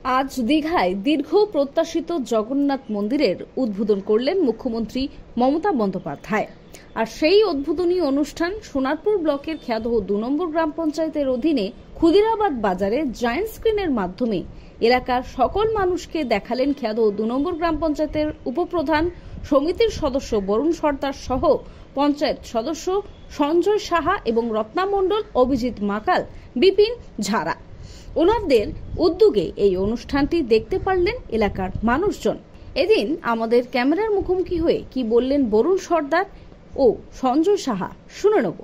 আজ দীঘায় দীর্ঘ প্রত্যাশিত জগন্নাথ মন্দিরের উদ্বোধন করলেন মুখ্যমন্ত্রী মমতা বন্দ্যোপাধ্যায়। আর সেই উদ্বোধনী অনুষ্ঠান সোনারপুর ব্লকের খেয়াদহ ২ নম্বর গ্রাম পঞ্চায়েতের অধীনে খুদিরাবাদ বাজারে জায়ান্ট স্ক্রিনের মাধ্যমে এলাকার সকল মানুষকে দেখালেন খেয়াদহ ২ নম্বর গ্রাম পঞ্চায়েতের উপপ্রধান, সমিতির সদস্য বরুণ সর্দার সহ পঞ্চায়েত সদস্য সঞ্জয় সাহা এবং রত্না মণ্ডল, অভিজিৎ মাকাল, বিপিন ঝাড়া। ওনাদের উদ্যোগে এই অনুষ্ঠানটি দেখতে পারলেন এলাকার মানুষজন। এদিন আমাদের ক্যামেরার মুখোমুখি হয়ে কি বললেন বরুণ সর্দার ও সঞ্জয় সাহা শুনে নেব।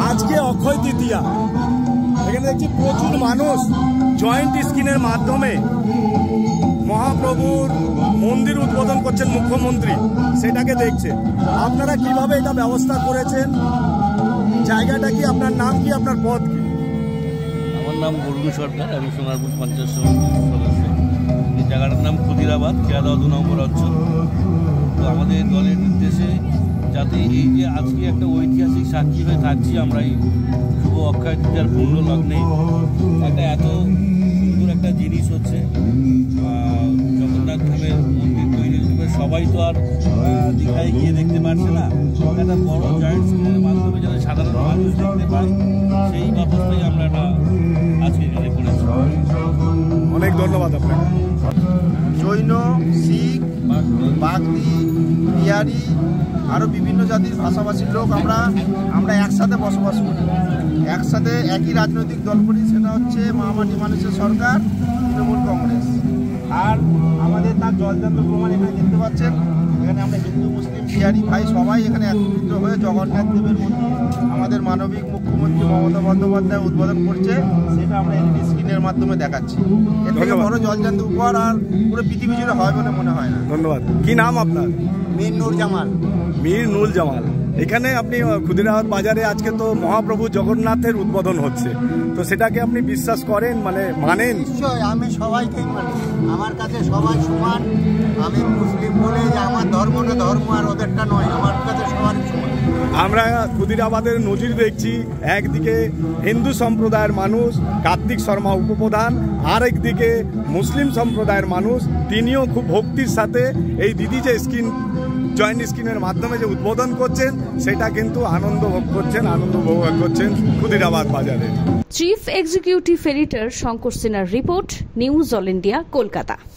আজকে অক্ষয় তৃতীয়া, এখানে দেখছি প্রচুর মানুষ জয়েন্ট স্ক্রিনের মাধ্যমে মহাপ্রভুর মন্দির উদ্বোধন করছেন মুখ্যমন্ত্রী, সেটাকে দেখছে। আপনারা কিভাবে এটা ব্যবস্থা করেছেন? জায়গাটা কি? আপনার নাম কি? আপনার পদ কি? আমার নাম বরুণ সরকার, আমি সোনারপুর পঞ্চায়েত সমিতির সদস্য। এই জায়গাটার নাম খুদিরাবাদ, খেয়াদহ ২ নম্বর অঞ্চল। তো আমাদের দলের নির্দেশে যাতে এই যে আজকে একটা ঐতিহাসিক সাক্ষী হয়ে থাকছি আমরা এই শুভ অক্ষয় তৃতীয়ার পূর্ণ লগ্নে, একটা এত সুন্দর একটা জিনিস হচ্ছে জগন্নাথ ধামের মন্দির তৈরি হিসেবে সবাই তো আর দীঘায় গিয়ে দেখতে পারছে না। একটা বড় জয়েন্ট স্ক্রিনের মাধ্যমে যাতে সাধারণ মানুষ দেখতে পায়, সেই ব্যবস্থাই আমরা আজকে এখানে করেছি। অনেক ধন্যবাদ আপনাকে। জৈন, শিখ, বাগদি, বিহারি আরও বিভিন্ন জাতির ভাষাভাষীর লোক আমরা একসাথে বসবাস করি, একসাথে একই রাজনৈতিক দল করি, সেটা হচ্ছে মহামাটি মানুষের সরকার, তৃণমূল কংগ্রেস। আর আমাদের তার জলজান্ত প্রমাণ এখানে দেখতে পাচ্ছেন। এখানে আমরা হিন্দু, মুসলিম, বিহারি ভাই সবাই এখানে একত্রিত হয়ে জগন্নাথ দেবের মন্দির আমাদের মানবিক মুখ্যমন্ত্রী মমতা বন্দ্যোপাধ্যায় উদ্বোধন করছে, সেটা আমরা এলইডি স্ক্রিনের মাধ্যমে দেখাচ্ছি। এর থেকে বড় জলজান্ত উপহার আর পুরো পৃথিবী জুড়ে হয় বলে মনে হয় না। ধন্যবাদ। কি নাম আপনার? মীর নুর জামাল। মীর নুর জামাল। এখানে আপনি খুদিরাবাদ বাজারে আজকে তো মহাপ্রভু জগন্নাথের উদ্বোধন হচ্ছে, তো সেটাকে আপনি বিশ্বাস করেন, মানেন? নিশ্চয়, আমি সবাইকেই মানি। আমার কাছে সবাই সমান। আমি মুসলিম বলে যে আমার ধর্মটা ধর্ম আর ওদেরটা নয়, আমার কাছে সবারই সমান। আমরা খুদিরাবাদের নজির দেখছি, একদিকে হিন্দু সম্প্রদায়ের মানুষ কার্তিক শর্মা উপপ্রধান, আর একদিকে মুসলিম সম্প্রদায়ের মানুষ, তিনিও খুব ভক্তির সাথে এই দিদি যে জয়েন্ট স্ক্রিনের মাধ্যমে যে উদ্বোধন করছেন, সেটা কিন্তু আনন্দ ভোগ করছেন খুদিরাবাদ বাজারে। চিফ এক্সিকিউটিভ এডিটর শঙ্কর সিনহার report, news all India, Kolkata.